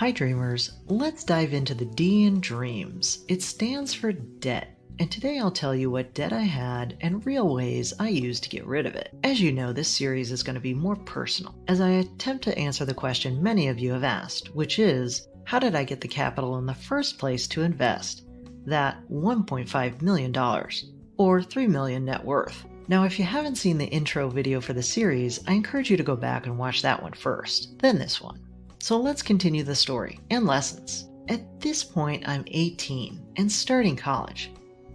Hi dreamers, let's dive into the D in dreams. It stands for debt. And today I'll tell you what debt I had and real ways I used to get rid of it. As you know, this series is going to be more personal as I attempt to answer the question many of you have asked, which is, how did I get the capital in the first place to invest that $1.5 million or $3 million net worth? Now, if you haven't seen the intro video for the series, I encourage you to go back and watch that one first, then this one. So let's continue the story and lessons. At this point, I'm 18 and starting college,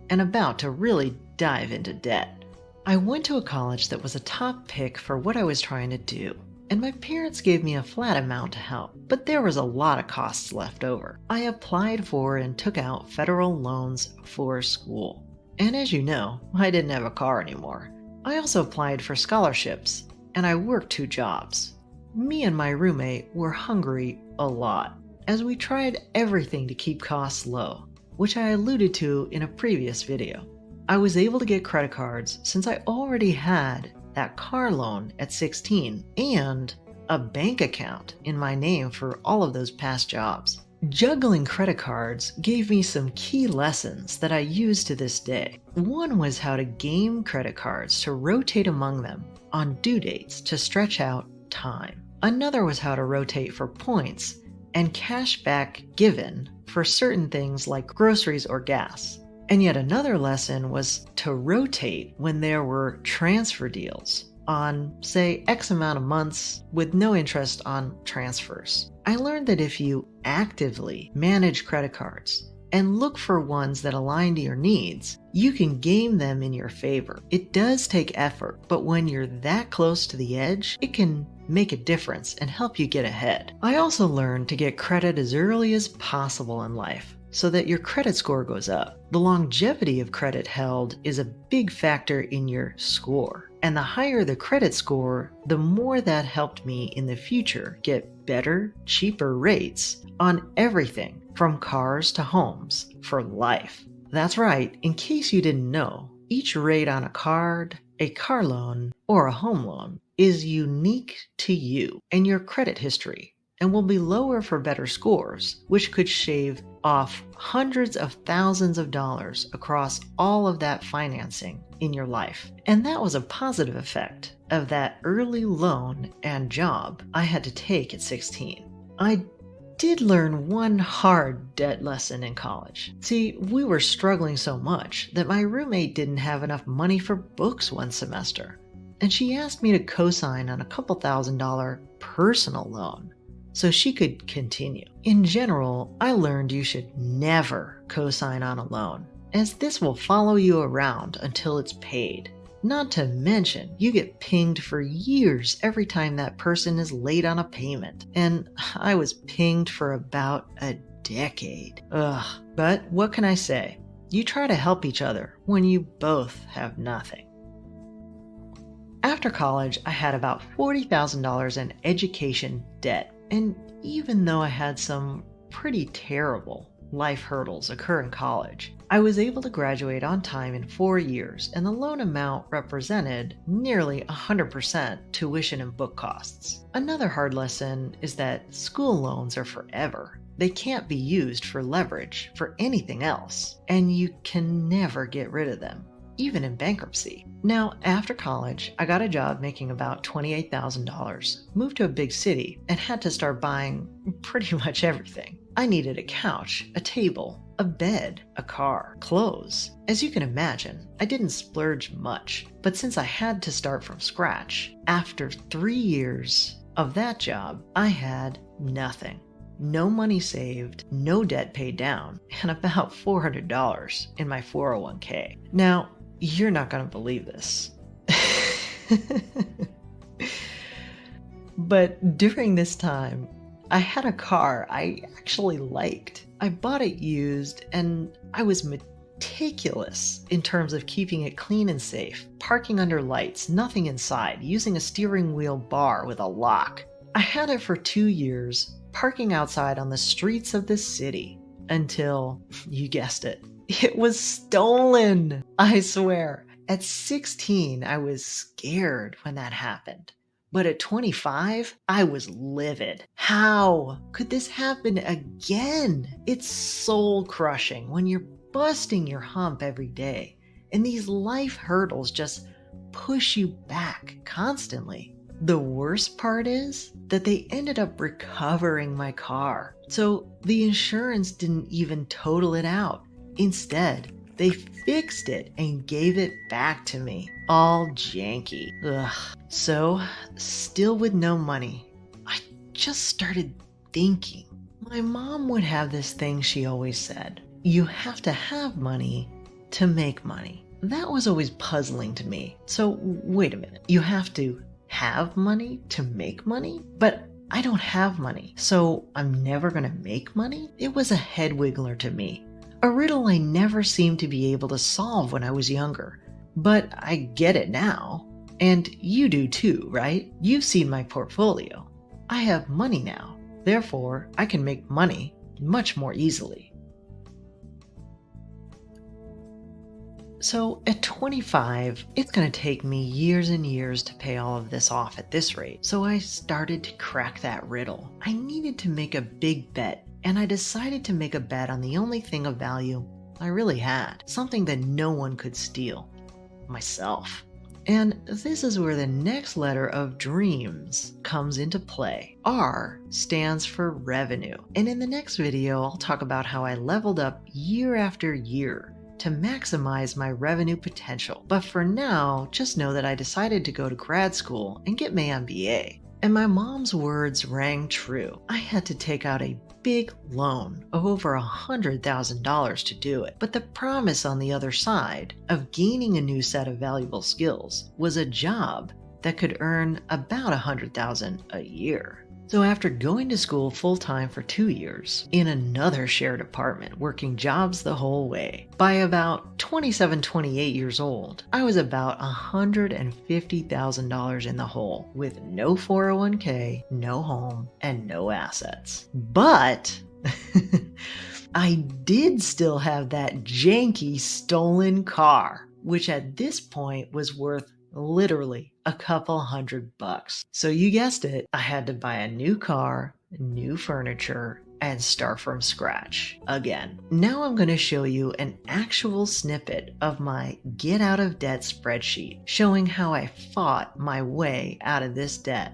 and about to really dive into debt. I went to a college that was a top pick for what I was trying to do, and my parents gave me a flat amount to help, but there was a lot of costs left over. I applied for and took out federal loans for school. And as you know, I didn't have a car anymore. I also applied for scholarships, and I worked 2 jobs. Me and my roommate were hungry a lot, as we tried everything to keep costs low, which I alluded to in a previous video. I was able to get credit cards since I already had that car loan at 16 and a bank account in my name for all of those past jobs. Juggling credit cards gave me some key lessons that I use to this day. One was how to game credit cards to rotate among them on due dates to stretch out time. Another was how to rotate for points and cash back given for certain things like groceries or gas. And yet another lesson was to rotate when there were transfer deals on, say, X amount of months with no interest on transfers. I learned that if you actively manage credit cards and look for ones that align to your needs, you can game them in your favor. It does take effort, but when you're that close to the edge, it can make a difference and help you get ahead. I also learned to get credit as early as possible in life so that your credit score goes up. The longevity of credit held is a big factor in your score. And the higher the credit score, the more that helped me in the future get better, cheaper rates on everything from cars to homes for life. That's right, in case you didn't know, each rate on a card, a car loan, or a home loan is unique to you and your credit history and will be lower for better scores, which could shave off hundreds of thousands of dollars across all of that financing in your life. And that was a positive effect of that early loan and job I had to take at 16. I did learn one hard debt lesson in college. See, we were struggling so much that my roommate didn't have enough money for books one semester, and she asked me to co-sign on a couple $1,000 personal loan so she could continue. In general, I learned you should never co-sign on a loan, as this will follow you around until it's paid. Not to mention, you get pinged for years every time that person is late on a payment. And I was pinged for about a decade. Ugh. But what can I say? You try to help each other when you both have nothing. After college, I had about $40,000 in education debt. And even though I had some pretty terrible life hurdles occur in college, I was able to graduate on time in 4 years, and the loan amount represented nearly 100% tuition and book costs. Another hard lesson is that school loans are forever. They can't be used for leverage for anything else, and you can never get rid of them, even in bankruptcy. Now, after college, I got a job making about $28,000, moved to a big city, and had to start buying pretty much everything. I needed a couch, a table, a bed, a car, clothes. As you can imagine, I didn't splurge much, but since I had to start from scratch, after 3 years of that job, I had nothing. No money saved, no debt paid down, and about $400 in my 401k. Now, you're not going to believe this. But during this time, I had a car I actually liked. I bought it used, and I was meticulous in terms of keeping it clean and safe, parking under lights, nothing inside, using a steering wheel bar with a lock. I had it for 2 years, parking outside on the streets of the city, until, you guessed it, it was stolen. I swear. At 16, I was scared when that happened. But at 25, I was livid. How could this happen again? It's soul crushing when you're busting your hump every day and these life hurdles just push you back constantly. The worst part is that they ended up recovering my car. So the insurance didn't even total it out. Instead, they fixed it and gave it back to me, all janky. Ugh. So, still with no money, I just started thinking. My mom would have this thing she always said: you have to have money to make money. That was always puzzling to me. So, wait a minute. You have to have money to make money? But I don't have money, so I'm never going to make money? It was a head wiggler to me. A riddle I never seemed to be able to solve when I was younger. But I get it now. And you do too, right? You've seen my portfolio. I have money now. Therefore, I can make money much more easily. So at 25, it's going to take me years and years to pay all of this off at this rate. So I started to crack that riddle. I needed to make a big bet, and I decided to make a bet on the only thing of value I really had, something that no one could steal: myself. And this is where the next letter of dreams comes into play. R stands for revenue. And in the next video, I'll talk about how I leveled up year after year to maximize my revenue potential. But for now, just know that I decided to go to grad school and get my MBA. And my mom's words rang true. I had to take out a big loan of over $100,000 to do it. But the promise on the other side of gaining a new set of valuable skills was a job that could earn about $100,000 a year. So after going to school full-time for 2 years in another shared apartment, working jobs the whole way, by about 27, 28 years old, I was about $150,000 in the hole with no 401k, no home, and no assets. But I did still have that janky stolen car, which at this point was worth literally a couple $100. So you guessed it, I had to buy a new car, new furniture, and start from scratch again. Now I'm going to show you an actual snippet of my get out of debt spreadsheet, showing how I fought my way out of this debt.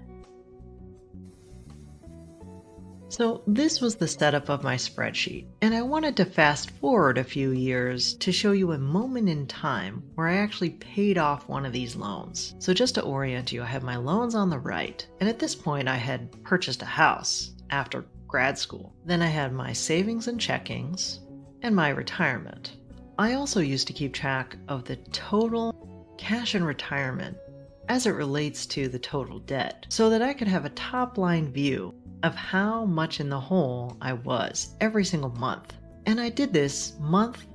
So this was the setup of my spreadsheet, and I wanted to fast forward a few years to show you a moment in time where I actually paid off one of these loans. So just to orient you, I have my loans on the right, and at this point I had purchased a house after grad school. Then I had my savings and checkings, and my retirement. I also used to keep track of the total cash in retirement as it relates to the total debt, so that I could have a top-line view of how much in the hole I was every single month. And I did this month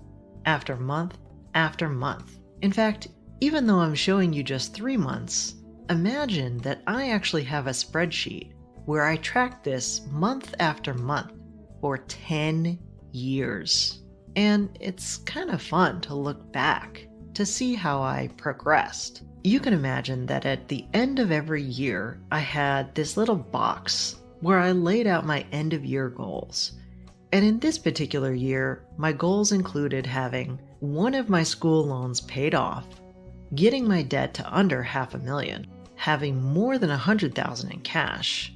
after month after month. In fact, even though I'm showing you just 3 months, imagine that I actually have a spreadsheet where I track this month after month for 10 years. And it's kind of fun to look back to see how I progressed. You can imagine that at the end of every year, I had this little box where I laid out my end of year goals. And in this particular year, my goals included having one of my school loans paid off, getting my debt to under $500,000, having more than $100,000 in cash,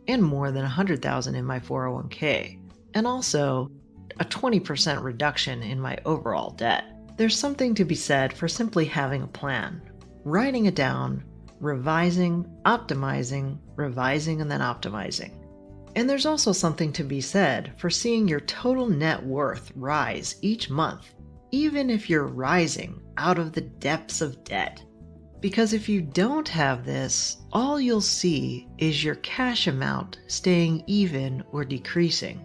and more than $100,000 in my 401k, and also a 20% reduction in my overall debt. There's something to be said for simply having a plan, writing it down, revising, optimizing, revising, and then optimizing. And there's also something to be said for seeing your total net worth rise each month, even if you're rising out of the depths of debt. Because if you don't have this, all you'll see is your cash amount staying even or decreasing.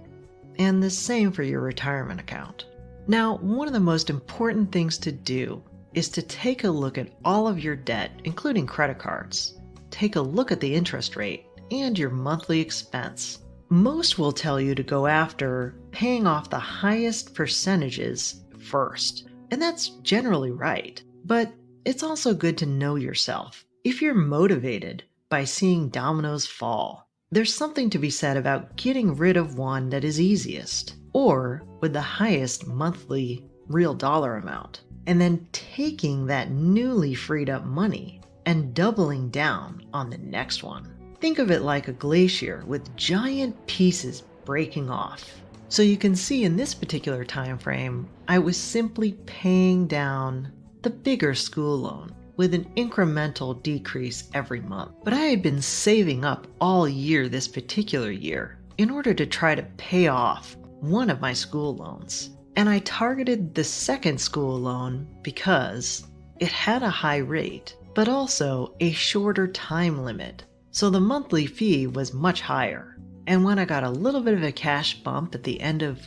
And the same for your retirement account. Now, one of the most important things to do is to take a look at all of your debt, including credit cards. Take a look at the interest rate and your monthly expense. Most will tell you to go after paying off the highest percentages first, and that's generally right. But it's also good to know yourself. If you're motivated by seeing dominoes fall. There's something to be said about getting rid of one that is easiest, or with the highest monthly real dollar amount, and then taking that newly freed up money and doubling down on the next one. Think of it like a glacier with giant pieces breaking off. So you can see in this particular time frame, I was simply paying down the bigger school loan with an incremental decrease every month. But I had been saving up all year this particular year in order to try to pay off one of my school loans. And I targeted the second school loan because it had a high rate, but also a shorter time limit. So the monthly fee was much higher. And when I got a little bit of a cash bump at the end of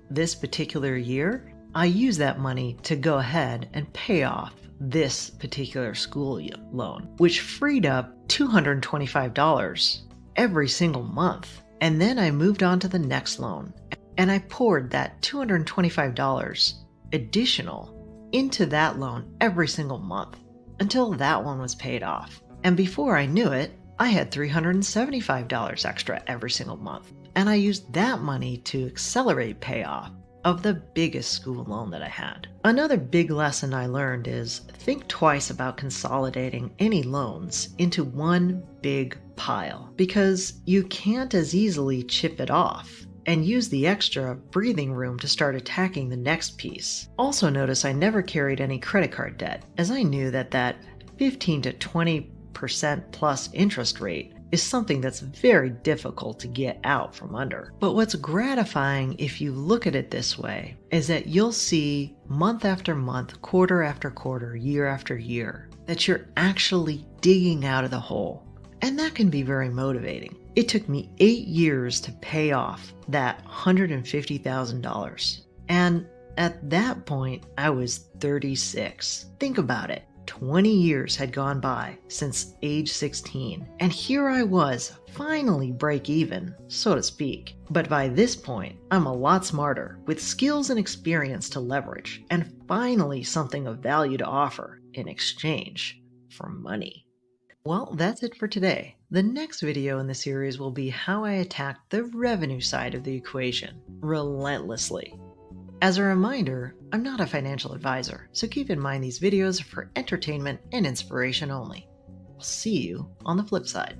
this particular year, I used that money to go ahead and pay off this particular school loan, which freed up $225 every single month. And then I moved on to the next loan, and I poured that $225 additional into that loan every single month until that one was paid off. And before I knew it, I had $375 extra every single month. And I used that money to accelerate payoff of the biggest school loan that I had. Another big lesson I learned is think twice about consolidating any loans into one big pile, because you can't as easily chip it off and use the extra breathing room to start attacking the next piece. Also notice I never carried any credit card debt, as I knew that 15 to 20% plus interest rate is something that's very difficult to get out from under. But what's gratifying if you look at it this way is that you'll see month after month, quarter after quarter, year after year, that you're actually digging out of the hole. And that can be very motivating. It took me 8 years to pay off that $150,000. And at that point, I was 36. Think about it. 20 years had gone by since age 16, and here I was, finally break even, so to speak. But by this point, I'm a lot smarter, with skills and experience to leverage, and finally something of value to offer in exchange for money. Well, that's it for today. The next video in the series will be how I attacked the revenue side of the equation relentlessly. As a reminder, I'm not a financial advisor, so keep in mind these videos are for entertainment and inspiration only. I'll see you on the flip side.